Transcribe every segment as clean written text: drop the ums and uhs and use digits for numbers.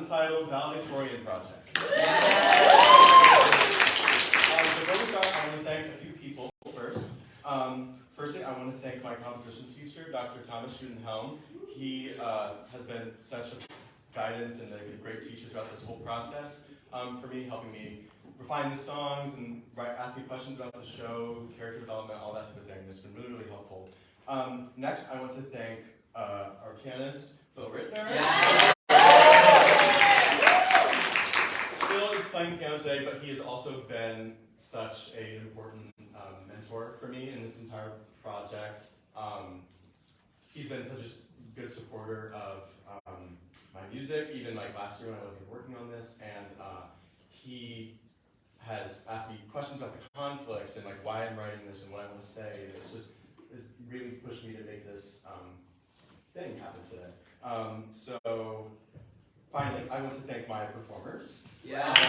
Untitled Valedictorian project. Before we start, I want to thank a few people first. Firstly, I want to thank my composition teacher, Dr. Thomas Schudenhelm. He has been such a guidance and a great teacher throughout this whole process for me, helping me refine the songs and ask me questions about the show, character development, all that type of thing. It's been really, really helpful. Next, I want to thank our pianist, Phil Rittner. Yeah. Phil is playing piano today, but he has also been such an important mentor for me in this entire project. He's been such a good supporter of my music, even like last year when I wasn't working on this, and he has asked me questions about the conflict and like why I'm writing this and what I want to say. It's really pushed me to make this thing happen today. So finally, I want to thank my performers. Yeah. They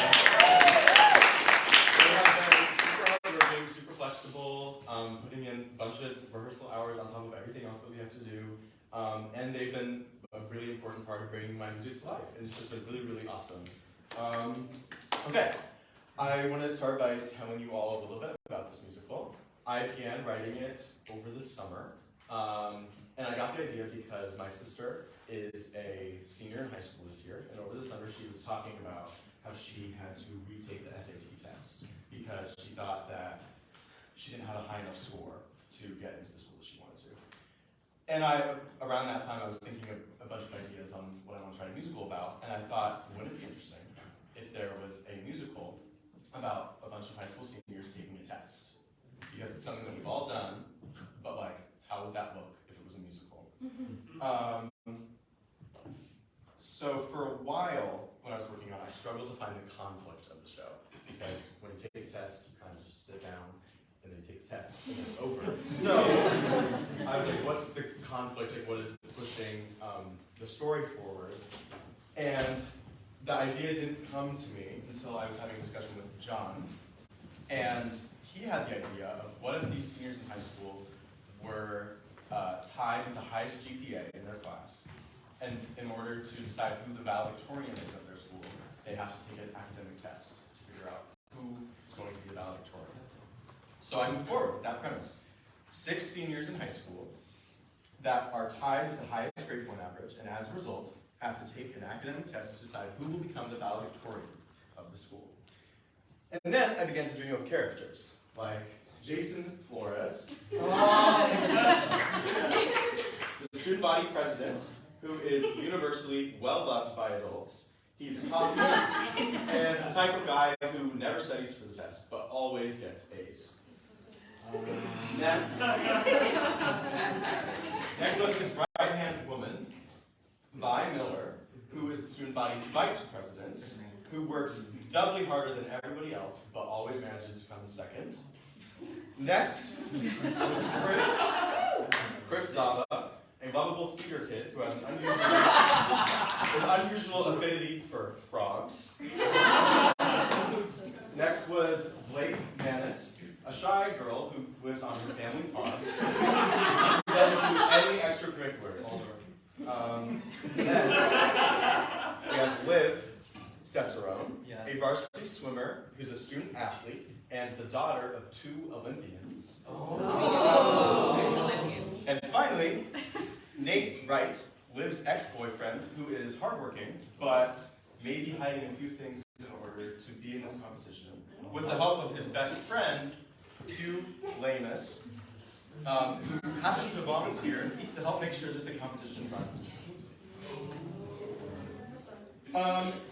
have been super hardworking, super flexible, putting in a bunch of rehearsal hours on top of everything else that we have to do. And they've been a really important part of bringing my music to life. And it's just been really, really awesome. Okay, I want to start by telling you all a little bit about this musical. I began writing it over the summer. And I got the idea because my sister is a senior in high school this year. And over the summer, she was talking about how she had to retake the SAT test because she thought that she didn't have a high enough score to get into the school that she wanted to. And around that time, I was thinking of a bunch of ideas on what I want to write a musical about, and I thought, wouldn't it be interesting if there was a musical about a bunch of high school seniors taking a test? Because it's something that we've all done, but like, how would that look if it was a musical? So for a while, when I was working on it, I struggled to find the conflict of the show, because when you take a test, you kind of just sit down, and then you take the test, and then it's over. So I was like, what's the conflict? Like, what is pushing the story forward? And the idea didn't come to me until I was having a discussion with John. And he had the idea of what if these seniors in high school were tied with the highest GPA in their class. And in order to decide who the valedictorian is of their school, they have to take an academic test to figure out who is going to be the valedictorian. So I moved forward with that premise. 6 seniors in high school that are tied with the highest grade point average, and as a result, have to take an academic test to decide who will become the valedictorian of the school. And then I began to dream of characters, like Jayceon Flores, the student body president, who is universally well-loved by adults. He's confident and the type of guy who never studies for the test, but always gets A's. Next was his right-hand woman, Vi Miller, who is the student body vice president, who works doubly harder than everybody else, but always manages to come second. Next was Chris Zaba, a lovable theater kid who has an unusual affinity for frogs. Next was Blake Manis, a shy girl who lives on her family farm. Who doesn't do any extracurriculars. Then we have Liv Cesarone, a varsity swimmer who's a student athlete and the daughter of 2 Olympians. And finally, Nate Wright, Liv's ex-boyfriend, who is hardworking, but maybe hiding a few things in order to be in this competition, with the help of his best friend, Hugh Lamus, who happens to volunteer to help make sure that the competition runs smoothly.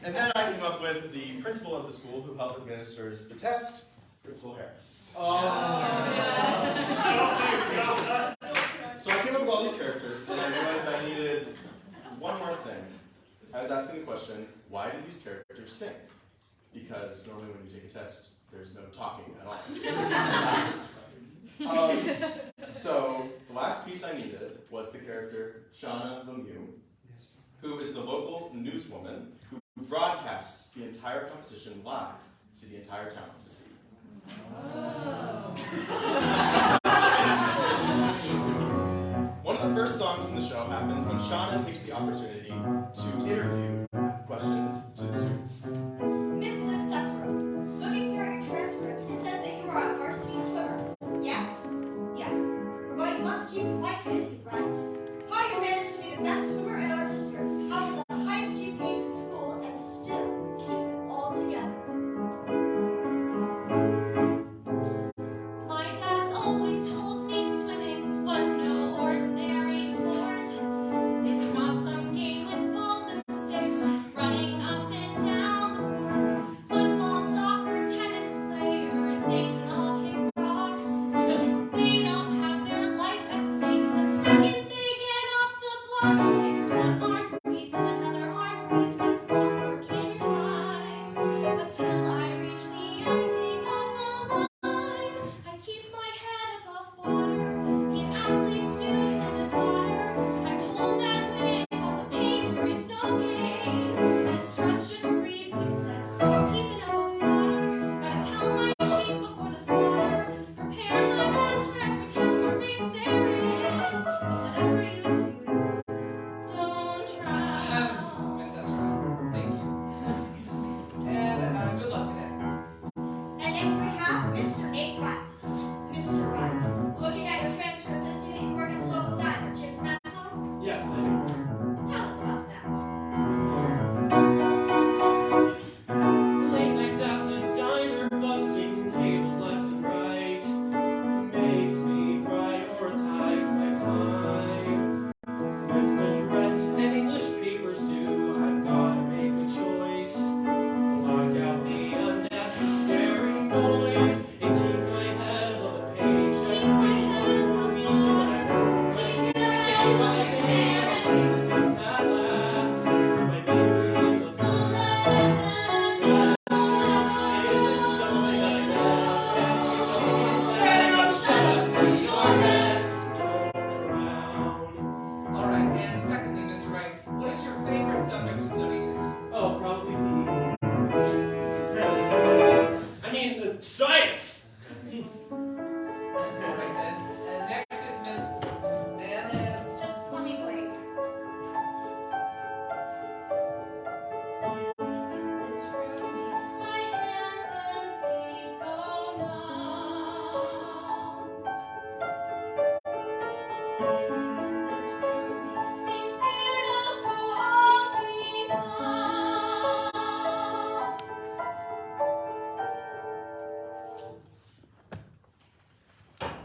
And then I came up with the principal of the school who helped administers the test, Principal Harris. So I came up with all these characters, and I realized I needed one more thing. I was asking the question, why do these characters sing? Because normally when you take a test, there's no talking at all. So the last piece I needed was the character Shawna, who is the local newswoman who broadcasts the entire competition live to the entire town to see. One of the first songs in the show happens when Shawna takes the opportunity to interview questions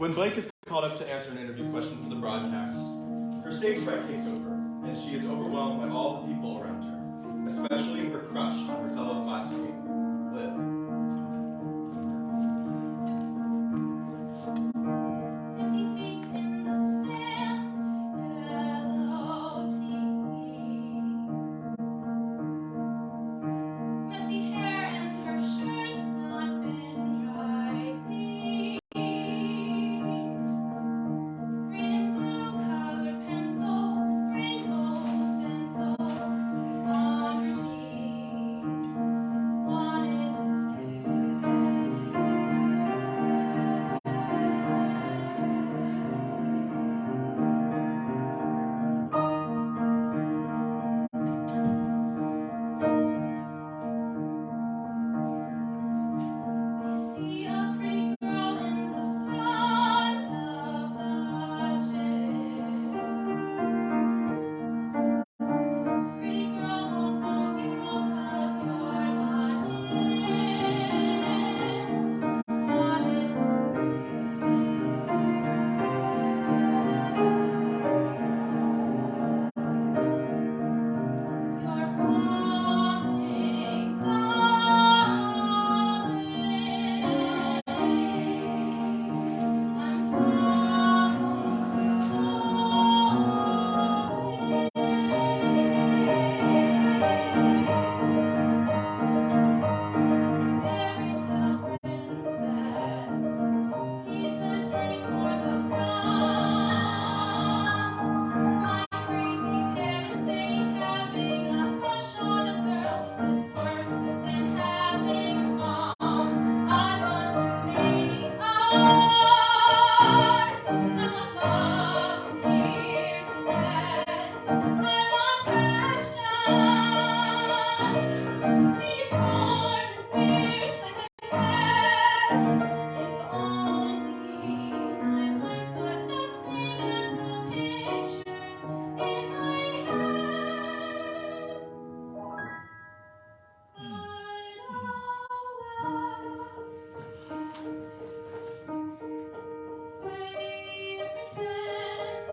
When Blake is called up to answer an interview question for the broadcast, her stage fright takes over, and she is overwhelmed by all the people around her, especially her crush on her fellow classmate, Liv. Empty seats in the stands, hello tea. Messy hair and her shirt's not been dry clean. Green and blue colored pencils, rainbow stencil on her jeans. Wanted to I see a pretty girl in the front of the gym. Pretty girl won't know you 'cause you're not in. Wanted to You're falling, I'm Fairytale princess needs a date for the prom. My crazy parents think having a crush on a girl is worse than having a mom. I want to make art. I want love and tears and red. I want passion. Be born and fierce like a cat. If only my life was the same as the pictures in my head. Play and pretend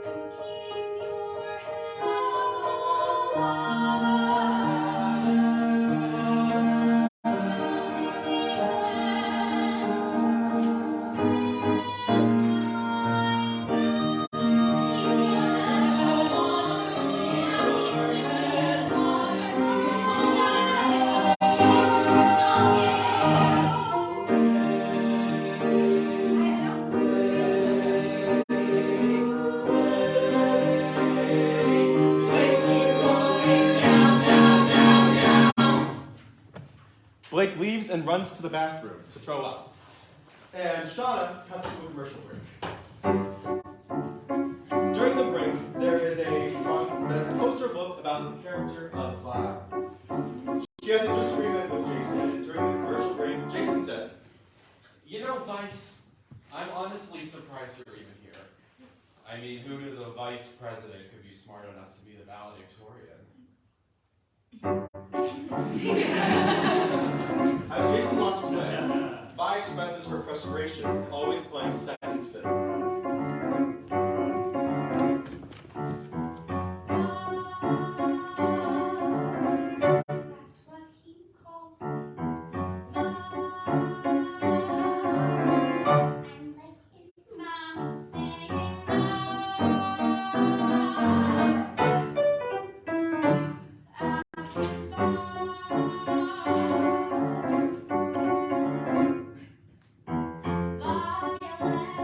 to keep your head Blake leaves and runs to the bathroom to throw up. And Shawna cuts to a commercial break. During the break, there is a song that is a poster book about the character of Vaice. She has a disagreement with Jayceon. During the commercial break, Jayceon says, You know, Vaice, I'm honestly surprised you're even here. I mean, who knew the vice president could be smart enough to be the valedictorian? As Jayceon walks away, Vi expresses her frustration, always playing second fiddle. That's what he calls me. Vaice. I'm like his mommy singing Vaice. As his Vaice. Violent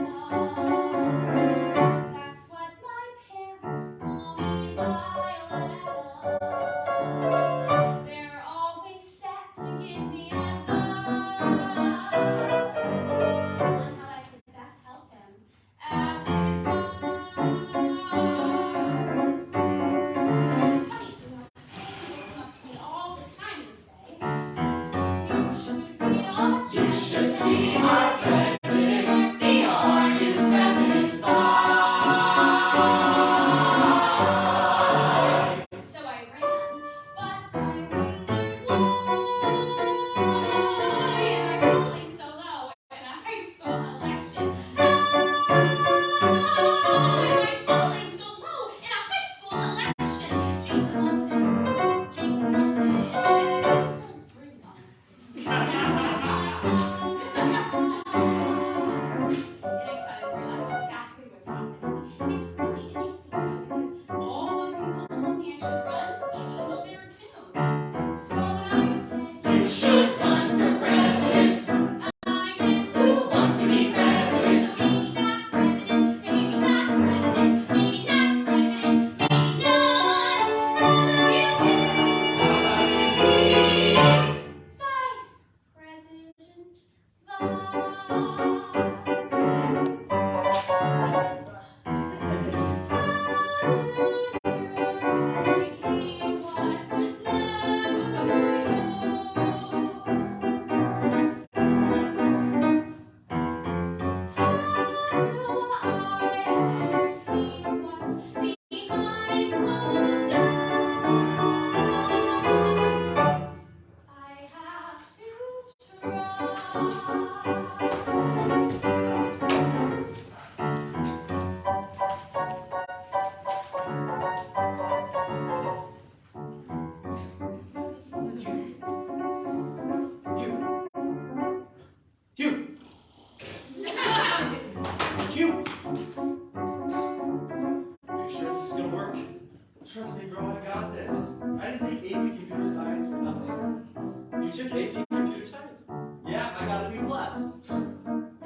You took AP Computer Science? Yeah, I got a B+. You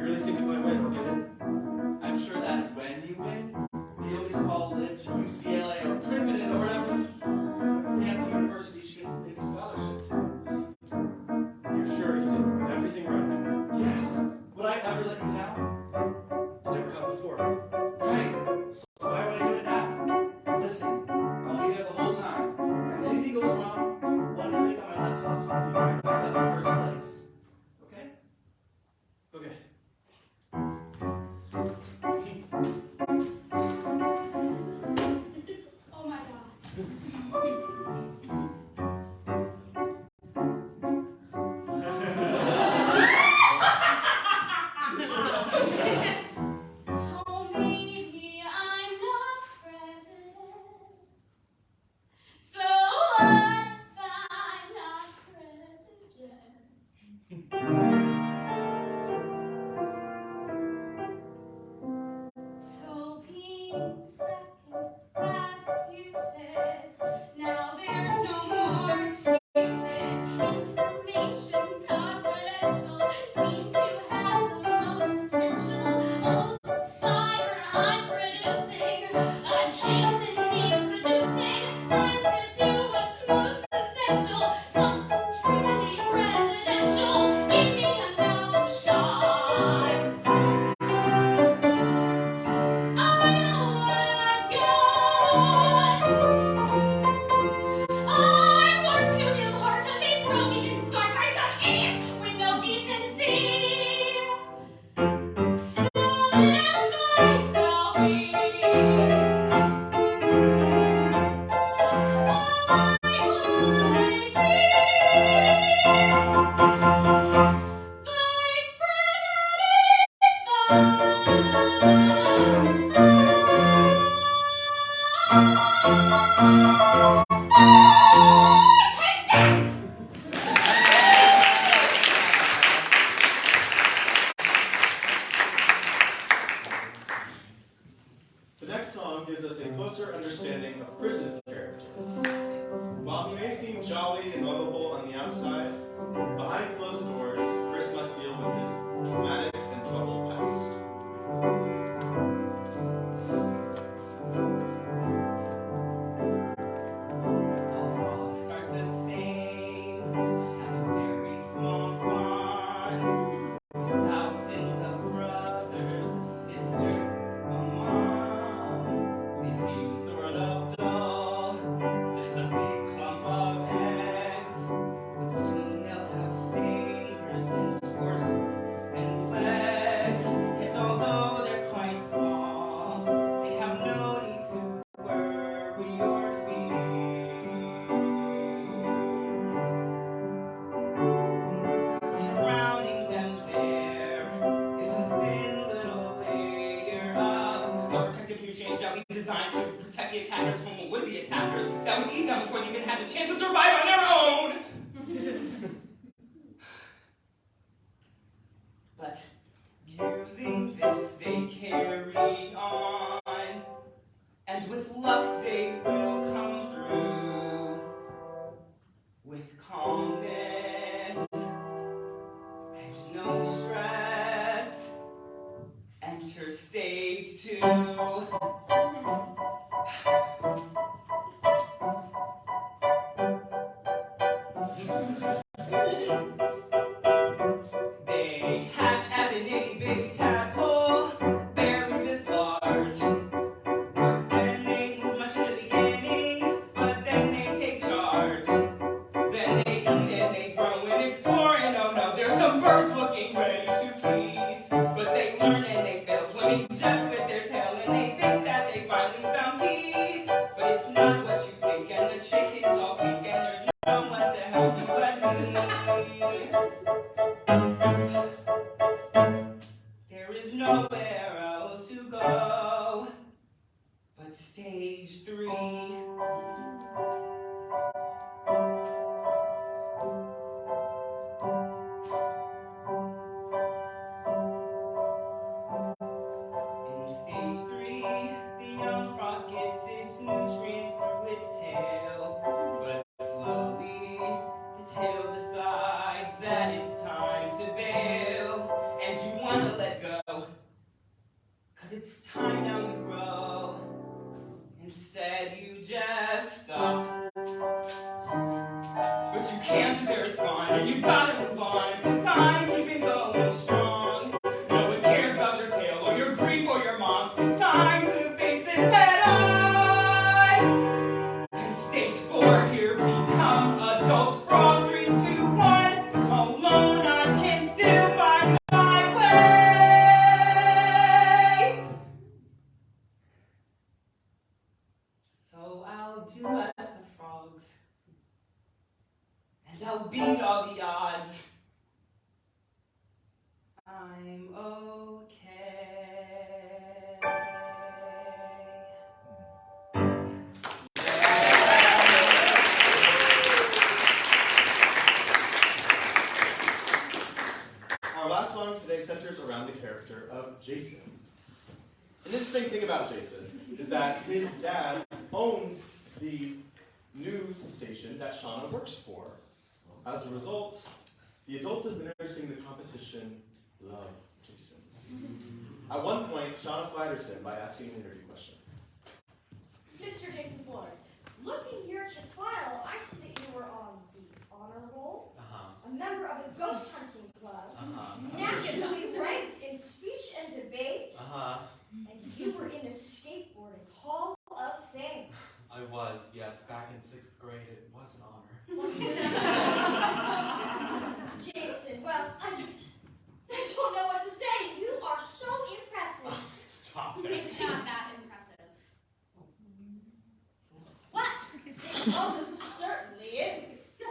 really think if I win, I'll get it? I'm sure that when you win, the Obies all live to UCLA or Princeton or whatever fancy university she gets the biggest scholarship to. You're sure you did everything right? Yes. Would I ever let you down? You never have before. Right. So why would I do it now? Listen, I'll be there the whole time. If anything goes wrong, one click on my laptop sends you right back up in first place. Okay? Okay. Oh my god. So maybe I'm not president. So what if I'm not president? So being second class uses. Now there's no more excuses. Information confidential seems to have the most potential. All this fire I'm producing, Jayceon needs reducing. Time to do what's most essential. Something truly residential. Give me another shot. I know what I've got. I've worked too damn hard to be broken and scarred by some idiots with no decency. So let myself be. Vice Take that! The next song gives us a closer understanding of Chris's character. While he may seem jolly and lovable on the outside, behind closed doors, Chris must deal with his traumatic and troubled past. All frogs start the same as a very small spawn. Thousands of brothers, a sister, a mom. They seem sort of dull, just a big clump of eggs. But soon they'll have fingers and torsos and legs. And although they're quite small, they have no need to worry or fear. Surrounding them there is a thin little layer of protective nutrients gently designed to protect the attackers from what would be attackers that would eat them before they even had the chance to survive on their own. But using this they carry on, and with luck they will come through with calmness and no stress. Enter stage 2. They hatch as an itty bitty tadpole, barely this large. But then they move much in the beginning, but then they take charge. Then they eat and they grow and explore, and oh no, there's some birds looking ready to feast. But they learn and they fail swimming just with their tail, and they think that they finally found peace. But it's not what you think, and the chicken's all pink, and there's no one to help you but me. But you can't, there it's gone, and you've gotta move on, 'cause time keeping going strong. No one cares about your tale, or your grief, or your mom. It's time to face this head on. And stage 4, here we come, adults from 3, 2, 1. Alone I can still find my way. So I'll do as the frogs, and I'll beat all the odds. I'm okay. Our last song today centers around the character of Jayceon. An interesting thing about Jayceon is that his dad owns the news station that Shawna works for. As a result, the adults administering the competition love Jayceon. At one point, Shawna flatters him by asking an interview question. Mr. Jayceon Flores, looking here at your file, I see that you were on the honor roll, a member of a ghost hunting club, nationally ranked in speech and debate, and you were in the skateboarding Hall of Fame. I was, yes. Back in 6th grade, it was an honor. Jayceon, well, I don't know what to say. You are so impressive. Oh, stop it. It's not that impressive. What? It most certainly is.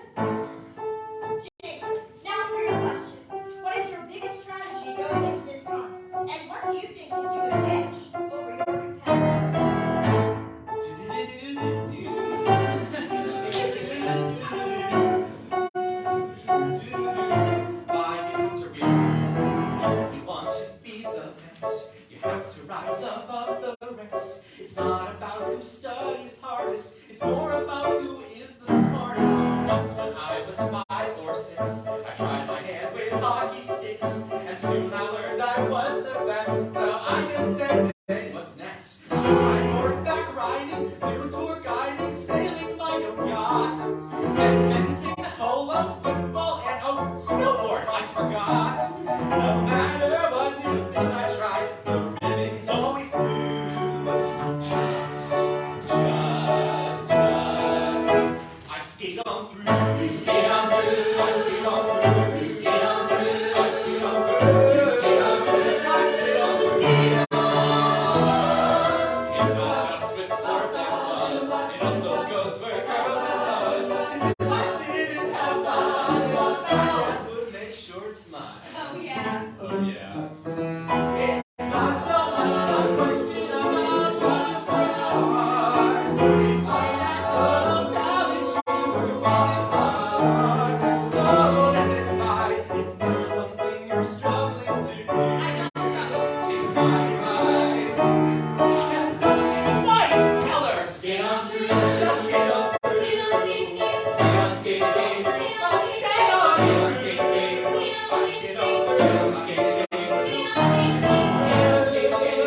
Jayceon, now for your question. What is your biggest strategy going into this contest? And what do you think gives you an edge over your competitors? It's not about who studies hardest, it's more about who is the smartest. Once when I was 5 or 6, I tried my hand with hockey sticks, and soon I learned I was the best. So I just said, hey, what's next? I tried horseback riding, zoo tour guiding, sailing my own yacht, and fencing, polo, football, and oh, snowboard, I forgot. No matter what new thing I tried, the ribbon's always blue. I skate on through. You skate on through. I skate on through. You skate on through. I skate on through. You skate on through. I skate on through. It's not just with sports and clubs. It also goes for girls and loves. If I didn't have my eyes, I would make sure it's mine. Oh yeah. Oh yeah. It's not so much a question about what is for your heart. It's why that good old talent you were walking from the start. So listen, if there's one thing you're struggling to do, I don't struggle. take my advice and don't think twice. Tell her, skate on through, just skate on through. Skate on skate, skate. Skate on skate, skate. Skate on skate, Skate on skate, skate. skate on skate, Skate skate. on skate, skate.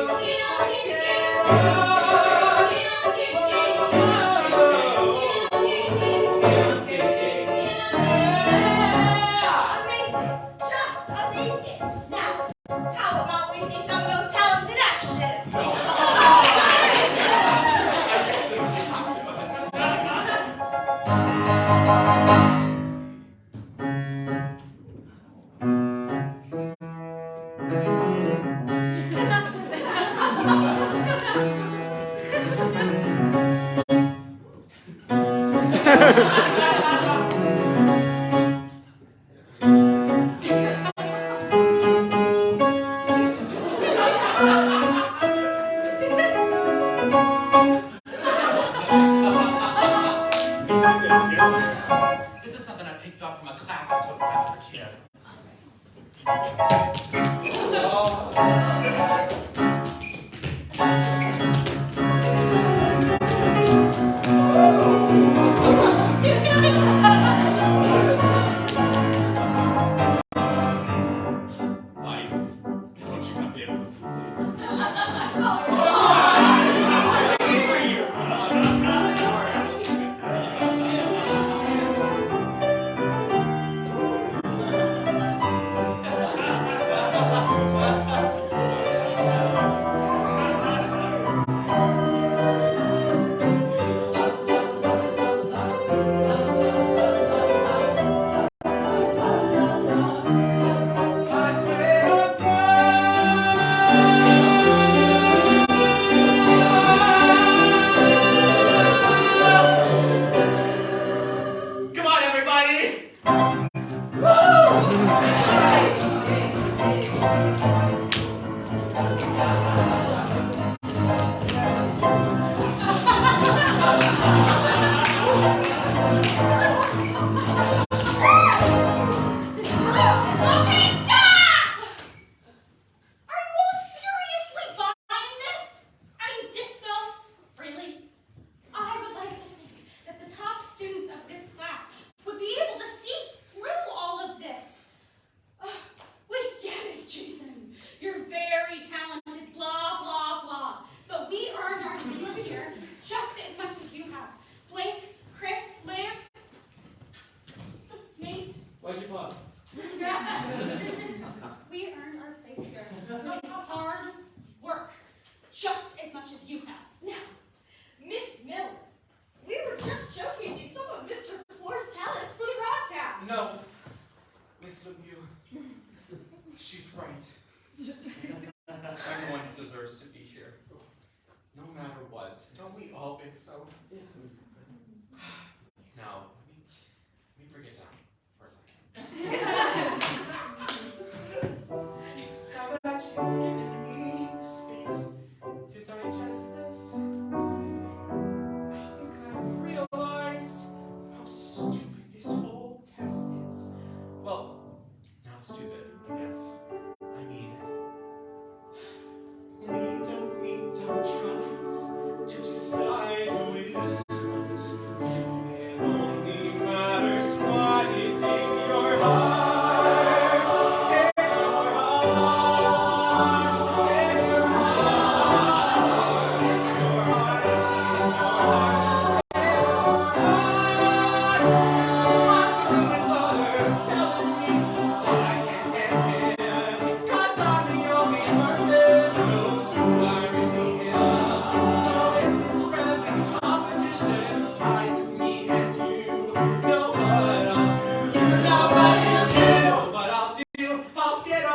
Skate on skate, skate. Skate on skate, skate. Skate on skate, skate. Amazing. Just amazing. Now, how about we see some of those talents in action? This is something I picked up from a class I took when I was a kid. Vaice, won't you come dance with me, please? Why'd you pause? We earned our place here. Hard work. Just as much as you have. Now, Miss Miller, we were just showcasing some of Mr. Floor's talents for the broadcast. No. Miss Lemieux. She's right. Everyone deserves to be here. No matter what. Don't we all think so? Yeah. Now, let me bring it down for a second. Now that you've given me space to digest this, I think I've realized how stupid this whole test is. Well, not stupid, I guess. I mean, we don't need doctrines to decide who is smart. It only matters what is in your heart. In your heart. In your heart. In your heart. In your heart. I'm through with others telling me that I can't and can't. 'Cause I'm the only person who knows who I really am. So if this friendly competition's tied with me and you, know what I'll do. You know what you'll do. Know what I'll do. I'll skid on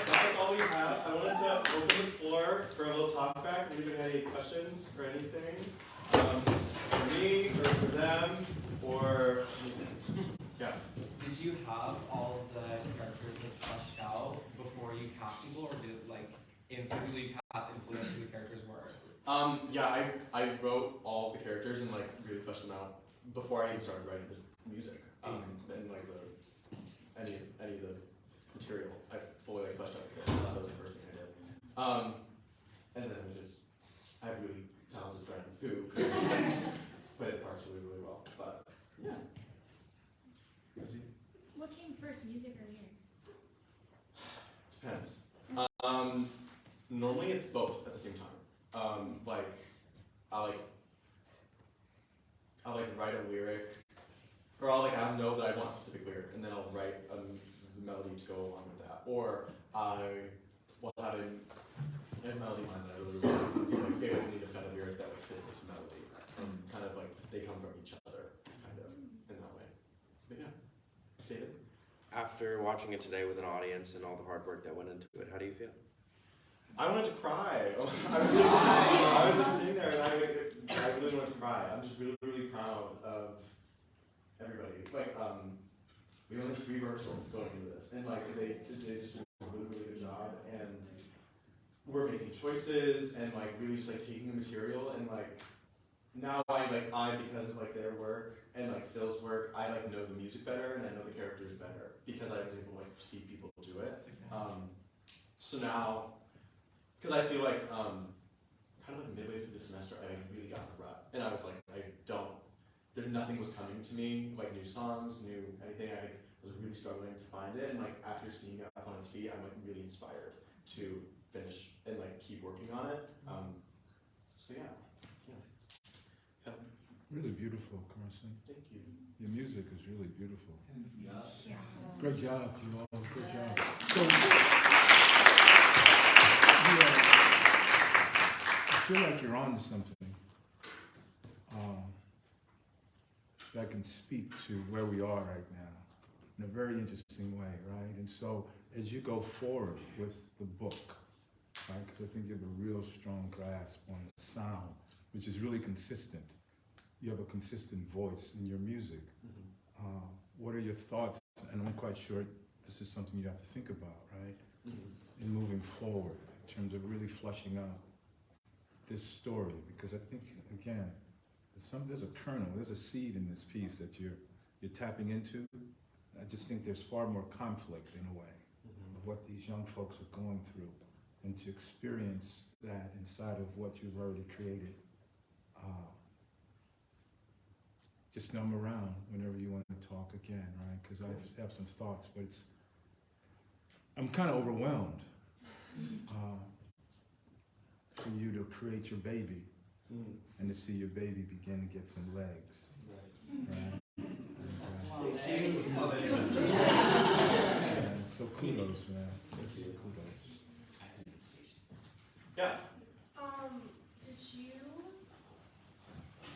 That's all we have. I wanted to open the floor for a little talk back. If anybody had any questions or anything, for me or for them, or yeah. Did you have all of the characters like fleshed out before you cast people, or did will you cast influence who the characters were? Yeah, I wrote all the characters and like really fleshed them out before I even started writing the music. And like any of the material, I fully like fleshed out the characters. That was the first thing I did. And then I have really talented friends who play the parts really, really well. But yeah. What came first, music or lyrics? Depends. Normally it's both at the same time. I'll write a lyric, or I'll know that I want a specific lyric, and then I'll write a melody to go along with that. Or I will have a melody in mind that I really want. Like, I need to find a lyric that fits this melody, and kind of like they come from each other, kind of in that way. But yeah, David. After watching it today with an audience and all the hard work that went into it, how do you feel? I wanted to cry. I was sitting there and I really wanted to cry. I'm just really, really proud of everybody. Like, we only had 3 rehearsals going into this, and like they just did a really, really good job. And we're making choices and like really just like taking the material, and like now I because of like their work and like Phil's work, I like know the music better and I know the characters better because I was able to like see people do it. So now. Because I feel like, kind of like midway through the semester, I really got in a rut. And I was like, nothing was coming to me, like new songs, new anything. I was really struggling to find it. And like after seeing it up on its feet, I'm like really inspired to finish and like keep working on it. So yeah. Really beautiful, Carson. Thank you. Your music is really beautiful. Yeah. Great job, you all. Good job. So. feel like you're on to something that can speak to where we are right now in a very interesting way, right? And so as you go forward with the book, right, because I think you have a real strong grasp on the sound, which is really consistent. You have a consistent voice in your music. What are your thoughts? And I'm quite sure this is something you have to think about, right? In moving forward, in terms of really fleshing out this story, because I think, again, there's a kernel, there's a seed in this piece that you're tapping into. I just think there's far more conflict in a way of what these young folks are going through, and to experience that inside of what you've already created. Just know I'm around whenever you want to talk again, right? Because I have some thoughts, but I'm kind of overwhelmed for you to create your baby and to see your baby begin to get some legs, right? And, so kudos, man. Kudos. Yeah. Did you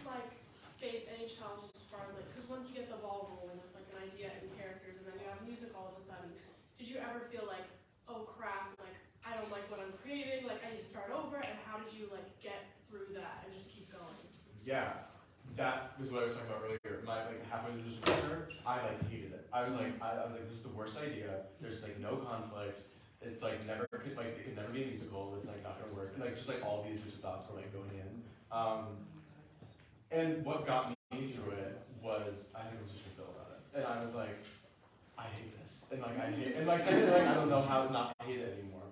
like face any challenges as far as like, because once you get the ball rolling with like an idea and characters, and then you have music all of a sudden, did you ever feel like, oh crap, like I don't like what I'm creating, like I need to start over, and how did you like get through that and just keep going? Yeah, that was what I was talking about earlier. My like halfway through this record, I like hated it. I was like, this is the worst idea. There's like no conflict. It's like it could never be a musical. It's like not gonna work. And like just like all these intrusive thoughts were like going in. And what got me through it was I had a conversation with Phil about it, and I was like, I hate this, and like I hate, and like I don't know how to not hate it anymore.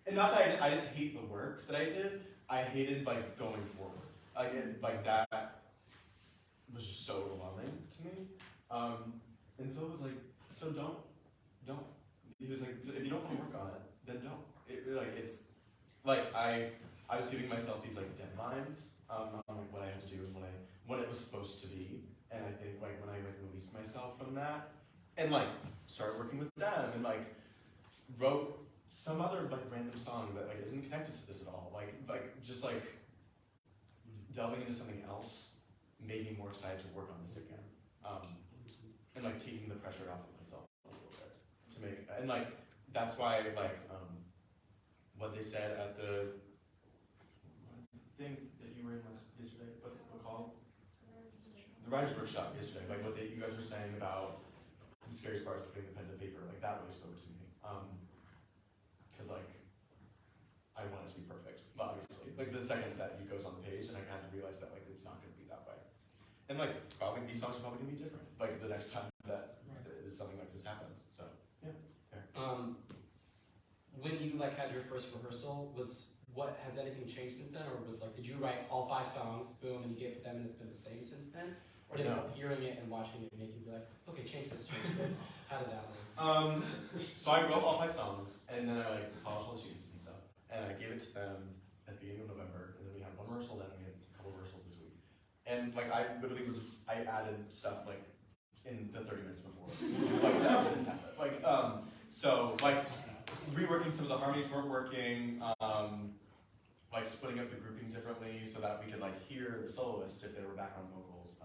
And not that I didn't hate the work that I did. I hated like going forward. Like that was just so overwhelming to me. And Phil was like, so don't. He was like, if you don't want to work on it, then don't. It's like I was giving myself these like deadlines on like what I had to do and what it was supposed to be. And I think like when I like released myself from that and like started working with them and like wrote some other like random song that like isn't connected to this at all. Like just like delving into something else made me more excited to work on this again. And like taking the pressure off of myself a little bit to make, and like that's why like what they said at the thing that you were in yesterday, what's it called? The writers' workshop yesterday, like what you guys were saying about the scariest part is putting the pen to paper, like that really spoke to me. Cause like I want it to be perfect, but obviously, like the second that it goes on the page and I kind of realized that like it's not gonna be that way. And like probably these songs are probably gonna be different, like the next time that something like this happens, so yeah. Fair. When you like had your first rehearsal, has anything changed since then, or was like, did you write all 5 songs, boom, and you gave it to them and it's been the same since then? Or did hearing it and watching it make you be like, okay, change this, how did that work? So I wrote all 5 songs, and then I like polished all the sheets and stuff, and I gave it to them at the beginning of November, and then we had one rehearsal, then we had a couple rehearsals this week. And like I added stuff like in the 30 minutes before. Like that didn't happen. Like so like reworking some of the harmonies weren't working, like splitting up the grouping differently so that we could like hear the soloist if they were background vocals,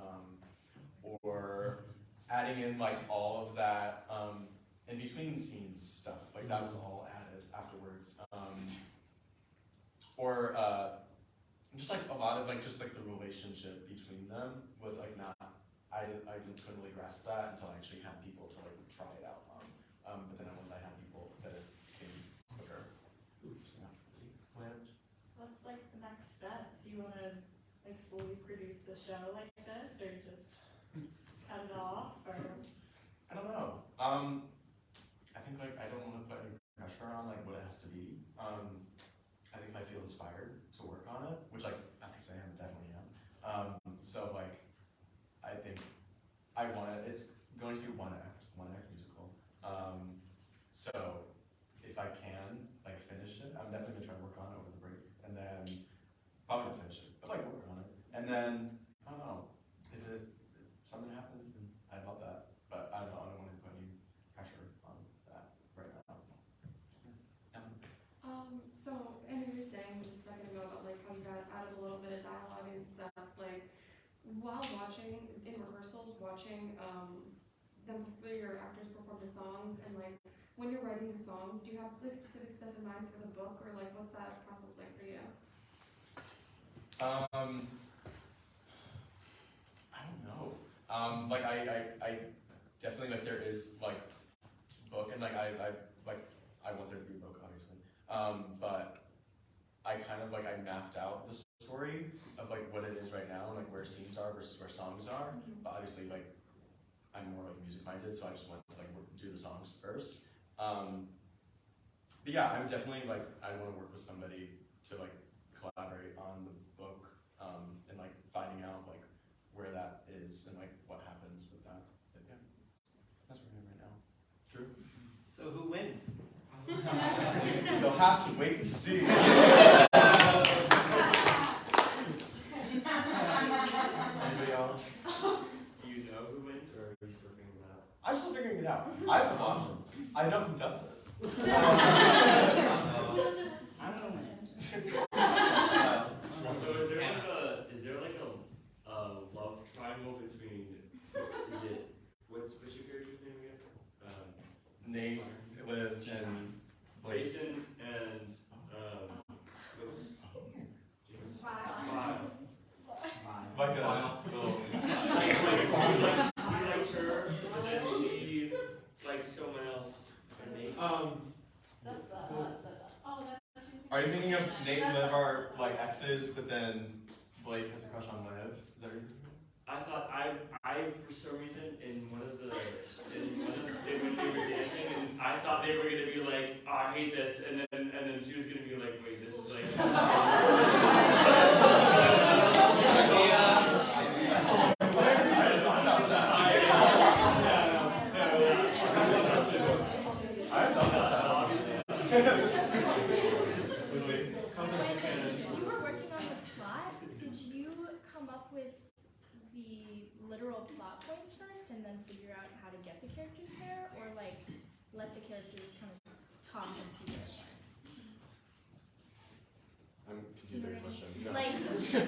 or adding in like all of that in between scenes stuff, like that was all added afterwards, or just like a lot of like just like the relationship between them was like not, I couldn't really grasp that until I actually had people to like try it out on, but then once I had people that it came quicker. Oops, yeah. What's like the next step? Do you want to like fully produce a show like this, or just cut it off, or? I don't know. I think like I don't want to put any pressure on like what it has to be. I think if I feel inspired to work on it, which like actually I definitely am. So like I think I want it. It's going to be one act musical. So if I can like finish it, I'm definitely gonna try to work on it over the break, and then probably not finish it, but like work on it, and then I don't know if something happens, then I love that, but I don't want to put any pressure on that right now. So I know you were saying just a second ago about like your actors perform the songs, and like when you're writing the songs, do you have like specific stuff in mind for the book, or like what's that process like for you? I don't know. Like I definitely like there is like book and like I want there to be a book obviously. But I kind of like I mapped out the story of like what it is right now and like where scenes are versus where songs are. But obviously like I'm more like music minded, so I just want to like do the songs first. But yeah, I'm definitely like I want to work with somebody to like collaborate on the book and like finding out like where that is and like what happens with that. But yeah, that's where I am right now. True. So who wins? You'll have to wait and see. Anybody else? Do you know who wins, or are you still figuring it out? I'm still figuring it out. I haven't watched it. I know who does it. I don't know. So is there like a love triangle between what's your character's name again? Nate, Liv, and Blake. Jayceon and what's Like he likes her, but then she likes someone else. That's Are you thinking of Nate and Liv are like exes, but then Blake has a crush on Liv? Is that what you're thinking? I thought I for some reason in one of the when they were dancing, and I thought they were gonna be like, oh, I hate this, and then she was gonna be like, wait, this is like. You were working on the plot. Did you come up with the literal plot points first and then figure out how to get the characters there, or like let the characters kind of talk and see where they I'm Do you know confused what by your I mean? question.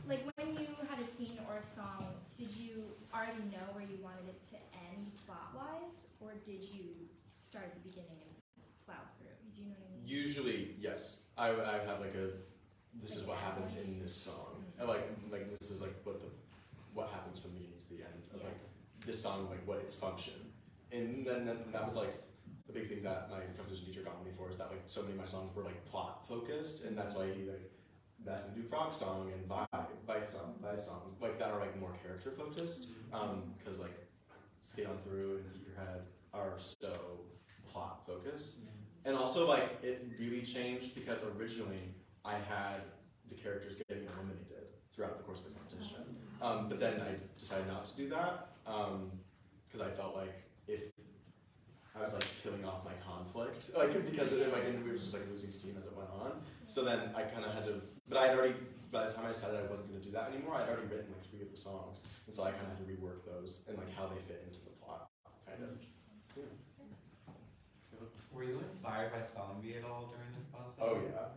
like when you had a scene or a song, did you already know where you wanted it to end plot-wise, or did you start at the beginning and plow through? Do you know what I mean? Usually, yes. I have like this is what happens in this song. And like this is like what happens from the beginning to the end of like this song, like what its function. And then that was like the big thing that my composition teacher got me for, is that like so many of my songs were like plot focused, and that's why he like asked me to do Frog Song and Vaice song, like that are like more character focused. Because like Skate On Through and Keep Your Head are so plot focused. And also, like, it really changed because originally I had the characters getting eliminated throughout the course of the competition. But then I decided not to do that because I felt like if I was like killing off my conflict, like because it was just like losing steam as it went on. So then I kind of had to, but I had already, by the time I decided I wasn't going to do that anymore, I'd already written like 3 of the songs, and so I kind of had to rework those and like how they fit into the plot, kind of. Yeah. Were you inspired by Spelling Bee at all during this process? Oh yeah.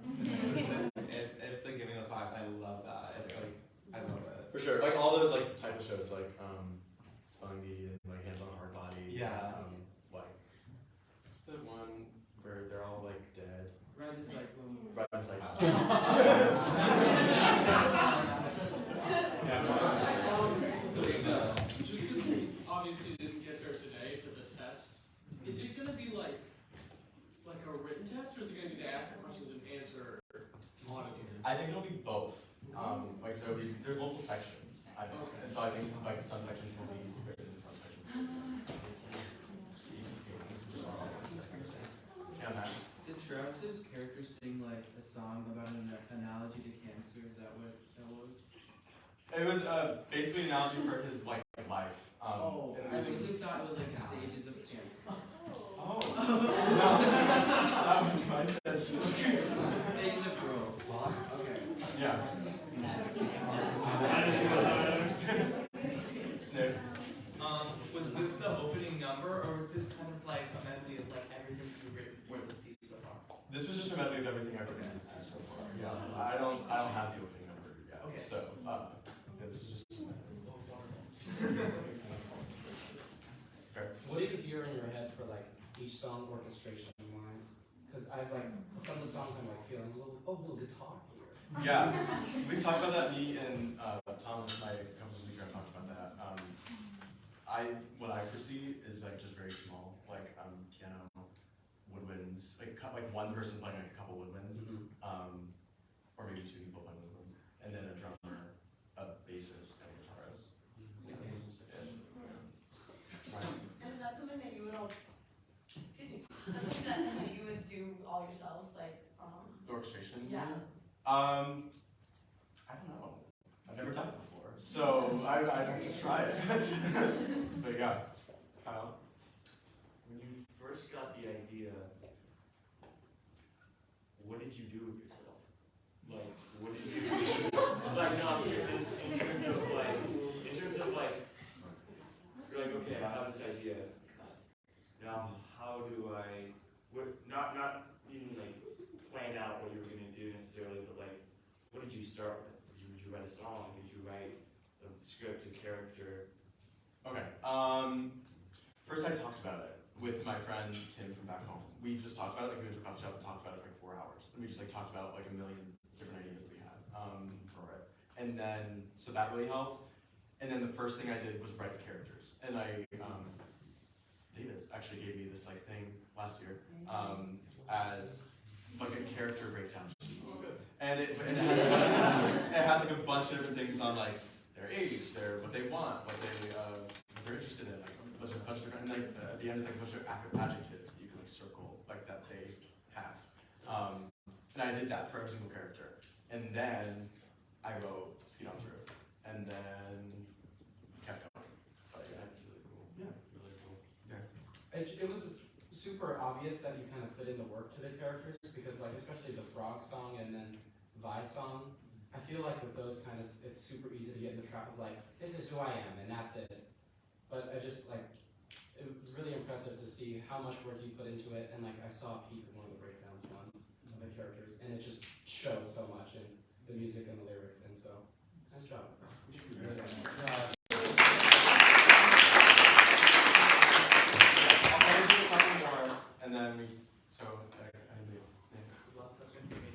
It's like giving those vibes. I love that. It's like I love it. For sure, like all those like type of shows, like Spelling Bee and like Hands on Hard Body. Yeah. Like what's the one where they're all like dead? Ride the cycle. Ride the Cycle. Just because we obviously didn't get there today for the test, is it going to be like a written test, or is it going to be to ask questions and answer monotone? I think it'll be both. Like there's multiple sections. I think. Okay. And so I think like some sections will be written and some sections will be. Did Travis's character sing like a song about an analogy to cancer? Is that what that was? It was basically an analogy for his like life. I and really thought it was like stages of cancer. Oh. That was my intention. Stages of growth. Okay. Yeah. Was this the opening number, or was this kind of like a medley of like everything you've written for this piece so far? This was just a medley of everything I've written in this piece so far. Yeah. I don't have the opening number yet. Okay. So this is just. each song orchestration-wise? Because I've like, some of the songs I'm like feeling a little guitar here. Yeah, we've talked about that. Me and Thomas, my composer speaker, have talked about that. What I foresee is like just very small, like piano, woodwinds, like one person playing like a couple woodwinds, or maybe two people playing woodwinds, and then a drummer, a bassist, and a guitarist. And is that something that you would all, excuse me, something that you would do all yourself, like, The orchestration? Yeah. I don't know. I've never done it before, so I'd have to try it. But yeah, Kyle? When you first got the idea, what did you do with yourself? Like, what did you do? It's like, no, in terms of like, you're like, okay, I have this idea. Now, how do I, not even like plan out what you were going to do necessarily, but like, what did you start with? Did you write a song? Did you write a script, a character? Okay. First I talked about it with my friend Tim from back home. We just talked about it, like we went to a coffee shop and talked about it for like 4 hours. And we just like talked about like a million different ideas that we had for it. And then, so that really helped. And then the first thing I did was write the characters. And Davis actually gave me this like thing last year as like a character breakdown sheet. And it has like a bunch of different things on like their age, what they want, what they're interested in, like a bunch of different, and like at the end it's like a bunch of adjectives that you can like circle, like that they have. And I did that for every single character. And then I wrote Ski On Through. And then kept going. But yeah, that's really cool. Yeah, really cool. Yeah. It was super obvious that you kind of put in the work to the characters because like especially the frog song and then Vaice song, I feel like with those kind of, it's super easy to get in the trap of like, this is who I am and that's it. But I just like, it was really impressive to see how much work you put into it, and like I saw Pete in one of the breakdowns once of the characters, and it just showed so much in the music and the lyrics, and so, nice job. And then Last question for me.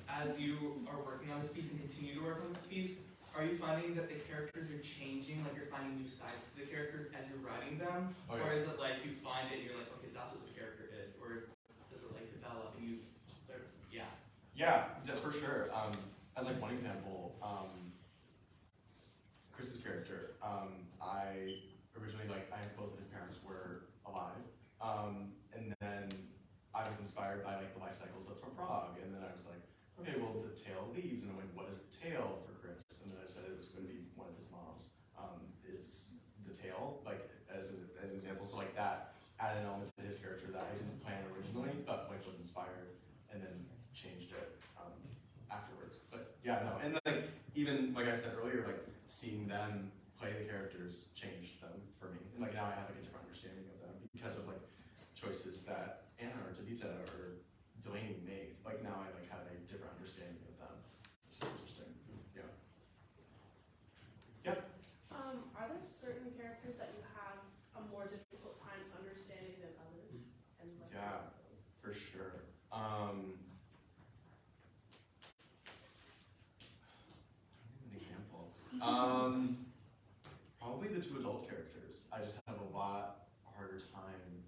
As you are working on this piece and continue to work on this piece, are you finding that the characters are changing, like you're finding new sides to the characters as you're writing them? Oh, yeah. Or is it like you find it and you're like, okay, that's what this character is? Or does it like develop and you, yeah. Yeah, for sure. As like one example, Chris's character, I originally both of his parents were alive. And then I was inspired by like the life cycles of a frog, and then I was like, okay, well the tail leaves, and I'm like, what is the tail for Chris? And then I said it was going to be one of his moms. Is the tail, like as an example, so like that added an element to his character that I didn't plan originally, but like was inspired, and then changed it afterwards. But yeah, no, and like even like I said earlier, like seeing them play the characters changed them for me, and like now I have like a different understanding of them because of like choices that Anna or Thabitha or Delaney made. Like now I like have a different understanding of them. Which is interesting. Yeah. Yeah. Are there certain characters that you have a more difficult time understanding than others? And like, Yeah, for sure. An example. Probably the two adult characters. I just have a lot harder time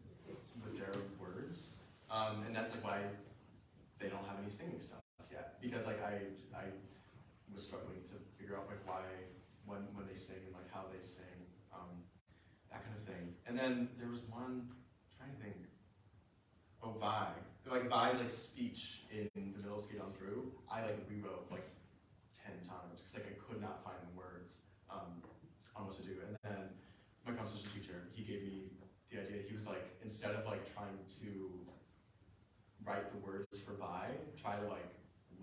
with their words, and that's like why they don't have any singing stuff yet. Because like I was struggling to figure out like why when they sing and like how they sing, that kind of thing. And then there was one, I'm trying to think. Oh, Vi. Like Vi's like speech in the middle of Ski On Through, I like rewrote like 10 times because like I could not find the words on what to do. And then my composition teacher, he gave me the idea. He was like, instead of like trying to write the words for Vi, try to like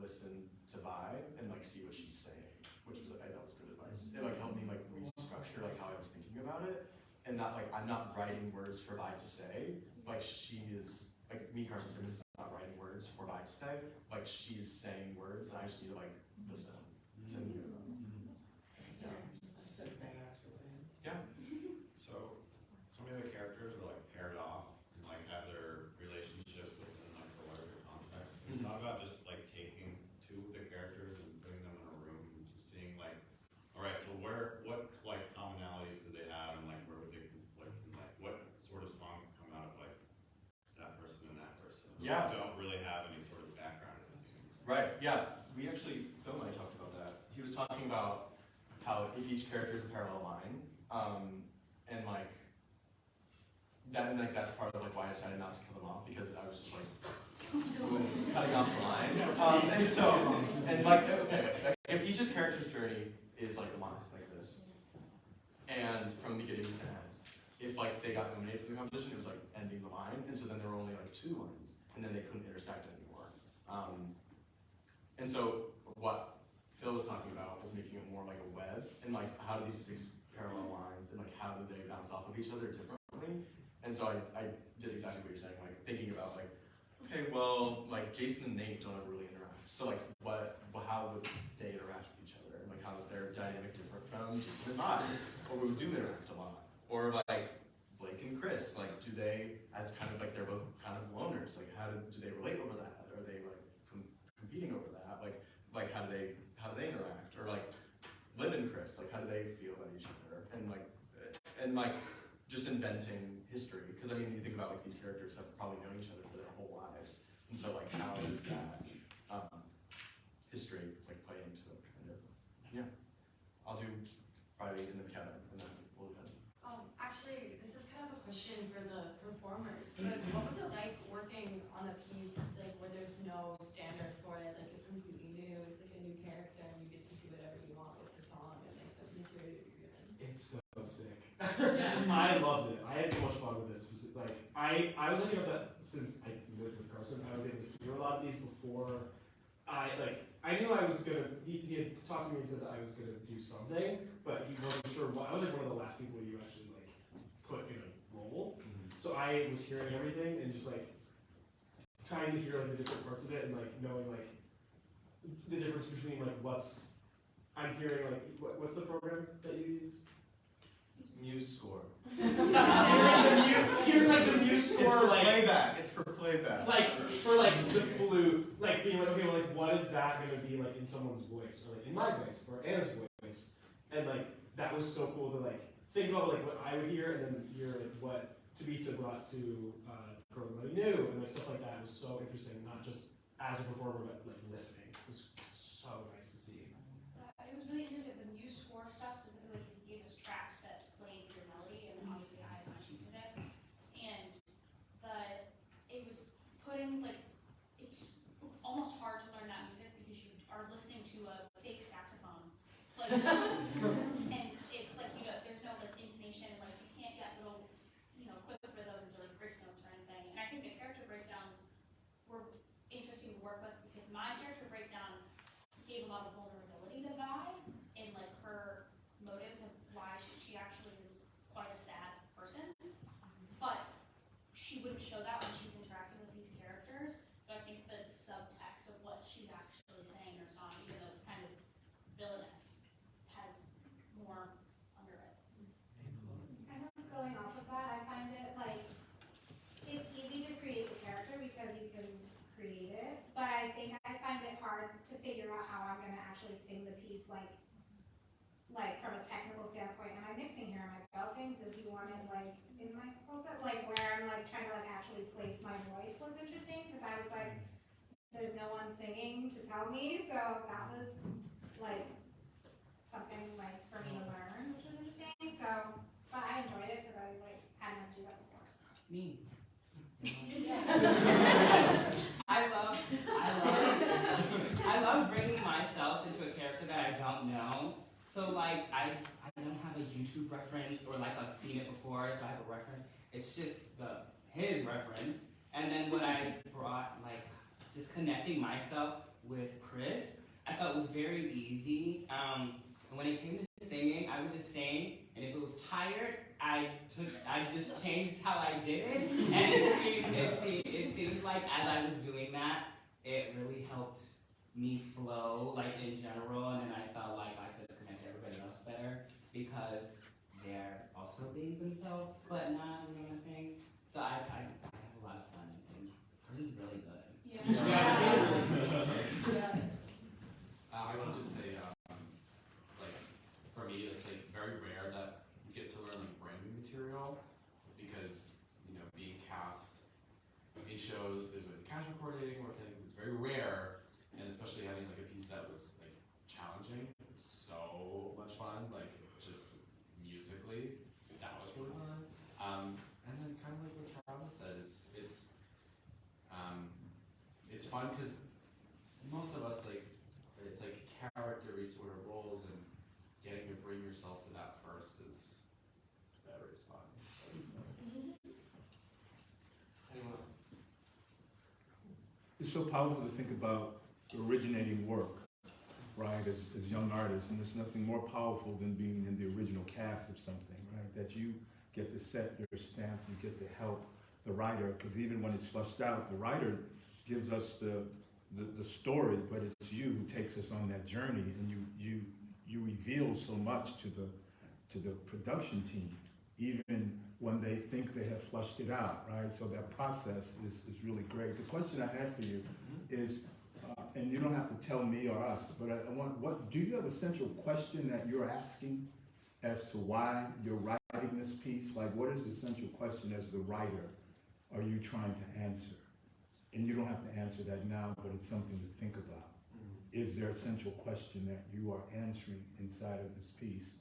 listen to Vi and like see what she's saying, which was like, that was good advice. It like helped me like restructure like how I was thinking about it, and not like I'm not writing words for Vi to say, like she is. Like me, Carson Timmons, is not writing words for Vi to say. Like she's saying words, and I just need to like listen to hear them. Yeah. So sad, actually. Yeah. So many of the characters are like paired off and like have their Yeah. don't really have any sort of background. Right, yeah. We actually, Phil and I talked about that. He was talking about how each character is a parallel line, and like, that's part of like why I decided not to kill them off, because I was just like, cutting off the line. And like, okay, like, if each character's journey is like a line, like this, and from beginning to end, if like they got nominated for the competition, it was like ending the line, and so then there were only like 2 lines, and then they couldn't intersect anymore. And so what Phil was talking about was making it more like a web, and like how do these 6 parallel lines, and like how do they bounce off of each other differently? And so I did exactly what you're saying, like thinking about like, okay, well, like Jayceon and Nate don't ever really interact. So like, how would they interact with each other? And like, how is their dynamic different from Jayceon and I? Or we do interact a lot. Or like Blake and Chris, like do they, as kind of like they're both kind of loners, like how do they relate over that? Are they like competing over that? Like how do they interact? Or like Liv and Chris, like how do they feel about each other? And like just inventing history, because I mean, you think about like these characters have probably known each other for their whole lives, and so like how does that history like play into it? Kind of. Yeah, I'll do Friday and then Kevin, and then we'll end. Actually, this is kind of a question for the performers. But what was it like working on a piece like where there's no standard for it? Like it's completely new. It's like a new character, and you get to do whatever you want with the song and like the material you're given. It's so sick. I loved it. I had so much fun with it. Like I was looking at that since I lived with Carson. I was able to hear a lot of these before. I knew I was gonna. He had talked to me and said that I was gonna do something, but he wasn't sure what. I was like one of the last people you actually like put in a role. So I was hearing everything and just like trying to hear like the different parts of it and like knowing like the difference between like what's I'm hearing like what's the program that you use? MuseScore. Hear like the MuseScore, it's for like playback. It's for playback. Like for like the flute, like being like, okay, well, like what is that going to be like in someone's voice, or like in my voice, or Anna's voice, and like that was so cool to like think about like what I would hear, and then hear like what Thabitha brought to Girl Nobody Knew, and like stuff like that. It was so interesting, not just as a performer, but like listening. It was so nice to see. So it was really interesting. The MuseScore stuff specifically, because he gave us tracks that played your melody, and then obviously I had my sheet music, and it was putting like it's almost hard to learn that music because you are listening to a fake saxophone, like, and it's like there's no like intonation, like you can't get little quick rhythms or like grace notes or anything. And I think the character breakdowns were interesting to work with because my character breakdown gave a lot of vulnerability to Vi and like her motives of why she actually is quite a sad person, but she wouldn't show that when she's interacting with these characters. So I think the subtext of what she's actually saying in her song, even though it's kind of villainous, has more under it. Kind of going off of that, I find it like it's easy to create the character because you can create it, but I think I find it hard to figure out how I'm going to actually sing the piece like from a technical standpoint. Am I mixing here? Am I belting? Does he want it like in my full set? Like where I'm like trying to like actually place my voice was interesting because I was like, there's no one singing to tell me, so that was like something like for me to learn, which was interesting. So, but I enjoyed it because I like hadn't had to do that before. Me. I love bringing myself into a character that I don't know. So like I don't have a YouTube reference or like I've seen it before, so I have a reference. It's just his reference. And then when I brought like just connecting myself with Chris, I felt was very easy. And when it came to singing, I would just sing, and if it was tired, I just changed how I did it. And it seemed like as I was doing that, it really helped me flow, like in general, and then I felt like I could connect to everybody else better because they're also being themselves, but not, you know what I'm saying? So I have a lot of fun, and Carson's really good. I would just say, like, for me, it's like very rare that you get to learn like brand new material because, being cast 8 shows, there's always a cast recording or things. It's very rare, and especially having like a piece that was like challenging, so much fun. Like just musically, that was really fun. And then kind of like what Travis said, it's fun because most of us like it's like character-y sort of roles, and getting to bring yourself to that first is very fun. Anyone? It's so powerful to think about originating work, right, as young artists, and there's nothing more powerful than being in the original cast of something, right, that you get to set your stamp, you get to help the writer, because even when it's fleshed out, the writer gives us the story, but it's you who takes us on that journey, and you reveal so much to the production team, even when they think they have fleshed it out, right? So that process is really great. The question I had for you is, and you don't have to tell me or us, but I want, do you have a central question that you're asking as to why you're writing this piece? Like, what is the central question as the writer are you trying to answer? And you don't have to answer that now, but it's something to think about. Is there a central question that you are answering inside of this piece?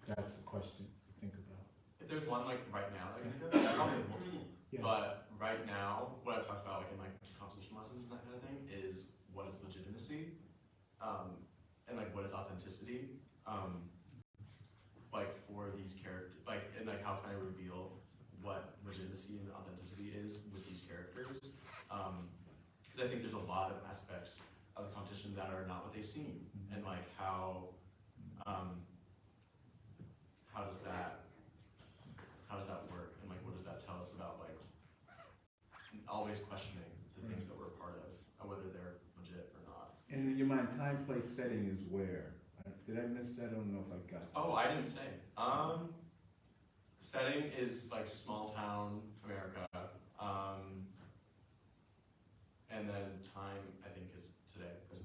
That's the question to think about. If there's one like right now that I can think of, probably multiple. Yeah. But right now, what I've talked about like in like composition lessons and that kind of thing is what is legitimacy, and like what is authenticity, like for these characters, like and like how can I reveal what legitimacy and authenticity is with these characters? Because I think there's a lot of aspects of the competition that are not what they seem, and like how does that work, and like what does that tell us about like always questioning the things that we're a part of, and whether they're legit or not. And in your mind, time, place, setting is where? Did I miss that? I don't know if I got that. Oh, I didn't say. Setting is like small town America, and then time I think is today, present